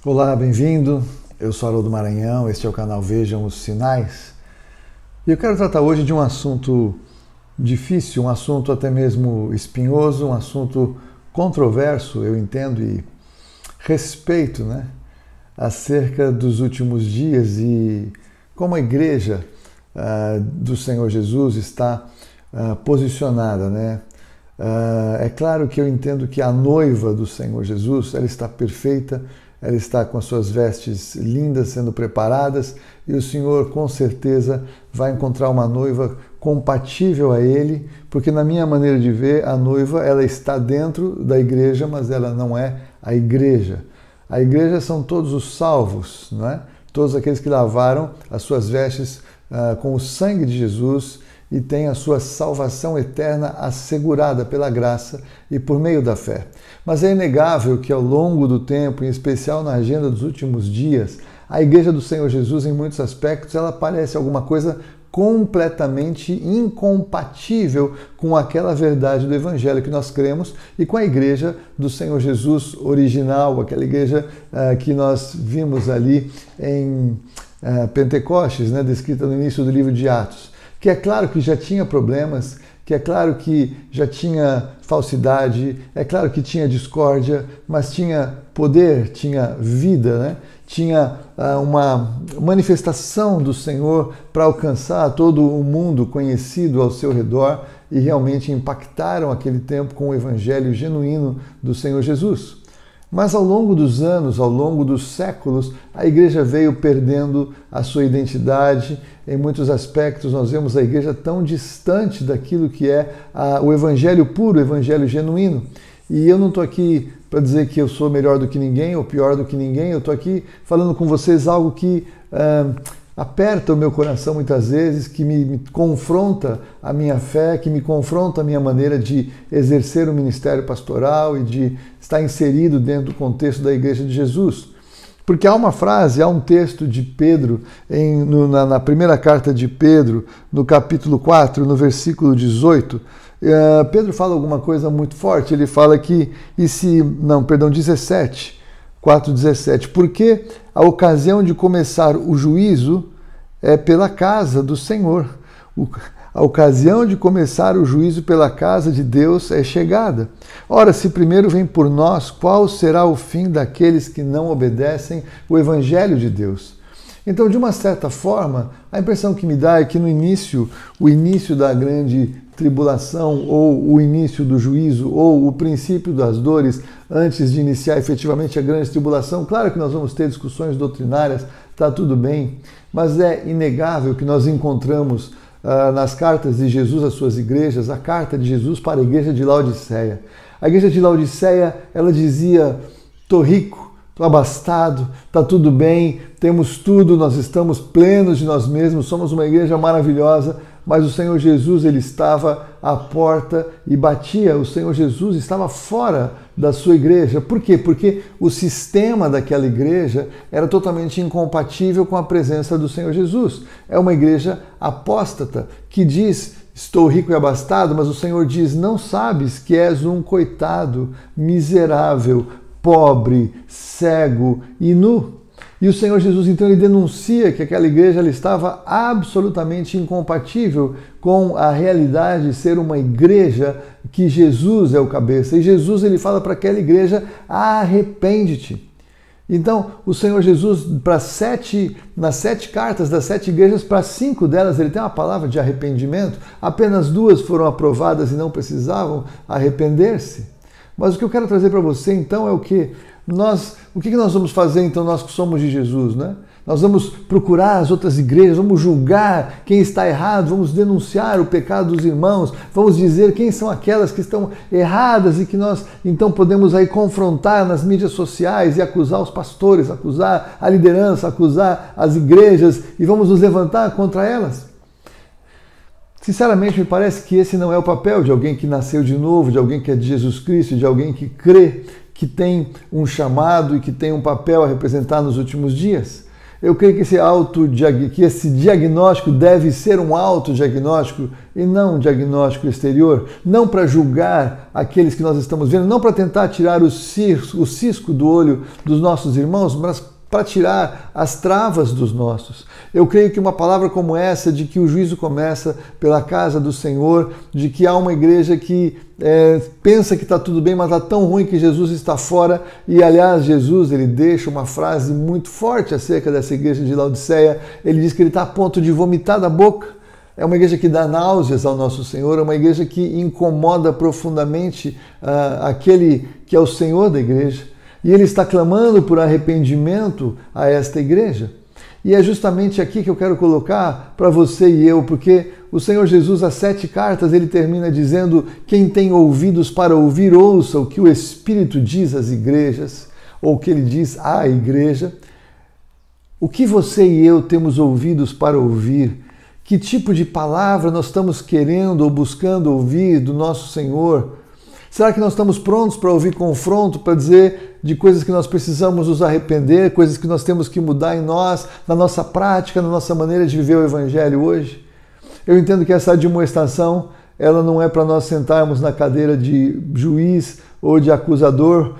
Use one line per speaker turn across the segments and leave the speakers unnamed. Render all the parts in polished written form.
Olá, bem-vindo. Eu sou Haroldo Maranhão, este é o canal Vejam os Sinais. E eu quero tratar hoje de um assunto difícil, um assunto até mesmo espinhoso, um assunto controverso, eu entendo, e respeito, acerca dos últimos dias e como a igreja do Senhor Jesus está posicionada, É claro que eu entendo que a noiva do Senhor Jesus, ela está perfeita, ela está com as suas vestes lindas sendo preparadas e o Senhor com certeza vai encontrar uma noiva compatível a Ele, porque na minha maneira de ver, a noiva ela está dentro da igreja, mas ela não é a igreja. A igreja são todos os salvos, Todos aqueles que lavaram as suas vestes com o sangue de Jesus e têm a sua salvação eterna assegurada pela graça e por meio da fé. Mas é inegável que ao longo do tempo, em especial na agenda dos últimos dias, a Igreja do Senhor Jesus, em muitos aspectos, ela parece alguma coisa completamente incompatível com aquela verdade do Evangelho que nós cremos e com a Igreja do Senhor Jesus original, aquela igreja que nós vimos ali em Pentecostes, descrita no início do livro de Atos. Que é claro que já tinha problemas, que é claro que já tinha falsidade, é claro que tinha discórdia, mas tinha poder, tinha vida, Tinha uma manifestação do Senhor para alcançar todo o mundo conhecido ao seu redor e realmente impactaram aquele tempo com o evangelho genuíno do Senhor Jesus. Mas ao longo dos anos, ao longo dos séculos, a igreja veio perdendo a sua identidade. Em muitos aspectos, nós vemos a igreja tão distante daquilo que é o evangelho puro, o evangelho genuíno. E eu não estou aqui para dizer que eu sou melhor do que ninguém ou pior do que ninguém. Eu estou aqui falando com vocês algo que aperta o meu coração muitas vezes, que me confronta a minha fé, que me confronta a minha maneira de exercer o ministério pastoral e de estar inserido dentro do contexto da Igreja de Jesus. Porque há uma frase, há um texto de Pedro, na primeira carta de Pedro, no capítulo 4, no versículo 18, Pedro fala alguma coisa muito forte, ele fala que, 17, 4:17, porque a ocasião de começar o juízo é pela casa do Senhor. A ocasião de começar o juízo pela casa de Deus é chegada. Ora, se primeiro vem por nós, qual será o fim daqueles que não obedecem o evangelho de Deus? Então, de uma certa forma, a impressão que me dá é que o início da grande tribulação, ou o início do juízo, ou o princípio das dores, antes de iniciar efetivamente a grande tribulação, claro que nós vamos ter discussões doutrinárias, está tudo bem, mas é inegável que nós encontramos nas cartas de Jesus às suas igrejas, a carta de Jesus para a igreja de Laodiceia. A igreja de Laodiceia, ela dizia, estou rico, estou abastado, está tudo bem, temos tudo, nós estamos plenos de nós mesmos, somos uma igreja maravilhosa, mas o Senhor Jesus, ele estava à porta e batia. O Senhor Jesus estava fora da sua igreja. Por quê? Porque o sistema daquela igreja era totalmente incompatível com a presença do Senhor Jesus. É uma igreja apóstata que diz, estou rico e abastado, mas o Senhor diz, não sabes que és um coitado, miserável, pobre, cego e nu. E o Senhor Jesus, então, ele denuncia que aquela igreja ela estava absolutamente incompatível com a realidade de ser uma igreja que Jesus é o cabeça. E Jesus, ele fala para aquela igreja, arrepende-te. Então, o Senhor Jesus, nas 7 cartas das 7 igrejas, para 5 delas, ele tem uma palavra de arrependimento. Apenas 2 foram aprovadas e não precisavam arrepender-se. Mas o que eu quero trazer para você, então, é o quê? O que nós vamos fazer, então, nós que somos de Jesus, Nós vamos procurar as outras igrejas, vamos julgar quem está errado, vamos denunciar o pecado dos irmãos, vamos dizer quem são aquelas que estão erradas e que nós, então, podemos aí confrontar nas mídias sociais e acusar os pastores, acusar a liderança, acusar as igrejas e vamos nos levantar contra elas. Sinceramente, me parece que esse não é o papel de alguém que nasceu de novo, de alguém que é de Jesus Cristo, de alguém que crê, que tem um chamado e que tem um papel a representar nos últimos dias. Eu creio que esse diagnóstico deve ser um autodiagnóstico e não um diagnóstico exterior, não para julgar aqueles que nós estamos vendo, não para tentar tirar o cisco do olho dos nossos irmãos, mas para tirar as travas dos nossos. Eu creio que uma palavra como essa, de que o juízo começa pela casa do Senhor, de que há uma igreja que pensa que está tudo bem, mas está tão ruim que Jesus está fora. E, aliás, Jesus ele deixa uma frase muito forte acerca dessa igreja de Laodiceia. Ele diz que ele está a ponto de vomitar da boca. É uma igreja que dá náuseas ao nosso Senhor, é uma igreja que incomoda profundamente aquele que é o Senhor da igreja. E ele está clamando por arrependimento a esta igreja. E é justamente aqui que eu quero colocar para você e eu, porque o Senhor Jesus, as 7 cartas, ele termina dizendo: quem tem ouvidos para ouvir, ouça o que o Espírito diz às igrejas, ou o que ele diz à igreja. O que você e eu temos ouvidos para ouvir? Que tipo de palavra nós estamos querendo ou buscando ouvir do nosso Senhor? Será que nós estamos prontos para ouvir confronto, para dizer de coisas que nós precisamos nos arrepender, coisas que nós temos que mudar em nós, na nossa prática, na nossa maneira de viver o Evangelho hoje? Eu entendo que essa admoestação, ela não é para nós sentarmos na cadeira de juiz ou de acusador.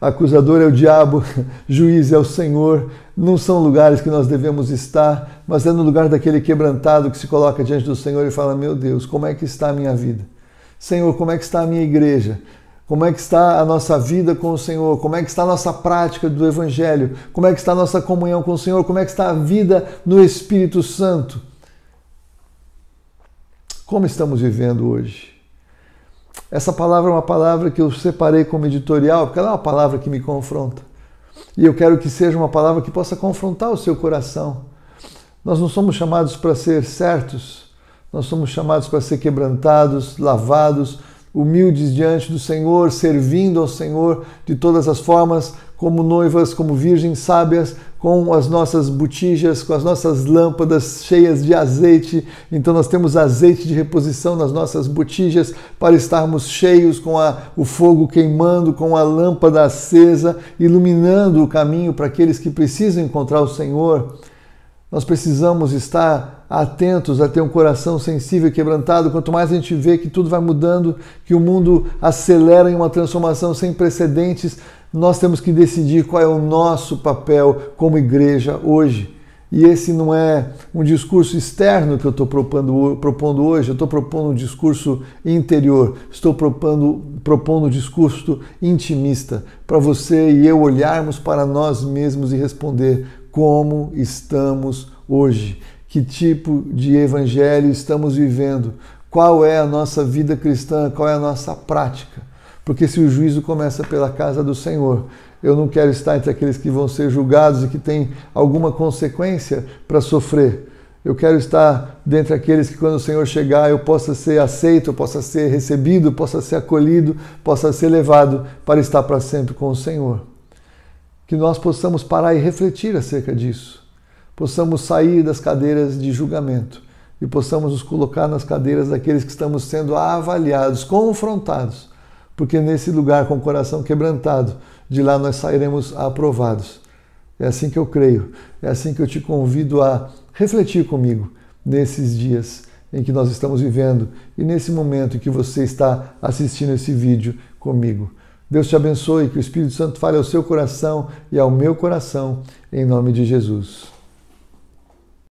Acusador é o diabo, juiz é o Senhor. Não são lugares que nós devemos estar, mas é no lugar daquele quebrantado que se coloca diante do Senhor e fala: meu Deus, como é que está a minha vida? Senhor, como é que está a minha igreja? Como é que está a nossa vida com o Senhor? Como é que está a nossa prática do Evangelho? Como é que está a nossa comunhão com o Senhor? Como é que está a vida no Espírito Santo? Como estamos vivendo hoje? Essa palavra é uma palavra que eu separei como editorial, porque ela é uma palavra que me confronta. E eu quero que seja uma palavra que possa confrontar o seu coração. Nós não somos chamados para ser certos, nós somos chamados para ser quebrantados, lavados, humildes diante do Senhor, servindo ao Senhor de todas as formas, como noivas, como virgens sábias, com as nossas botijas, com as nossas lâmpadas cheias de azeite. Então nós temos azeite de reposição nas nossas botijas para estarmos cheios, com o fogo queimando, com a lâmpada acesa, iluminando o caminho para aqueles que precisam encontrar o Senhor. Nós precisamos estar atentos a ter um coração sensível e quebrantado. Quanto mais a gente vê que tudo vai mudando, que o mundo acelera em uma transformação sem precedentes, nós temos que decidir qual é o nosso papel como igreja hoje. E esse não é um discurso externo que eu estou propondo hoje, eu estou propondo um discurso interior, estou propondo um discurso intimista, para você e eu olharmos para nós mesmos e responder: como estamos hoje? Que tipo de evangelho estamos vivendo? Qual é a nossa vida cristã? Qual é a nossa prática? Porque se o juízo começa pela casa do Senhor, eu não quero estar entre aqueles que vão ser julgados e que têm alguma consequência para sofrer. Eu quero estar dentre aqueles que, quando o Senhor chegar, eu possa ser aceito, eu possa ser recebido, eu possa ser acolhido, possa ser levado para estar para sempre com o Senhor. Que nós possamos parar e refletir acerca disso. Possamos sair das cadeiras de julgamento e possamos nos colocar nas cadeiras daqueles que estamos sendo avaliados, confrontados, porque nesse lugar, com o coração quebrantado, de lá nós sairemos aprovados. É assim que eu creio, é assim que eu te convido a refletir comigo nesses dias em que nós estamos vivendo e nesse momento em que você está assistindo esse vídeo comigo. Deus te abençoe, que o Espírito Santo fale ao seu coração e ao meu coração, em nome de Jesus.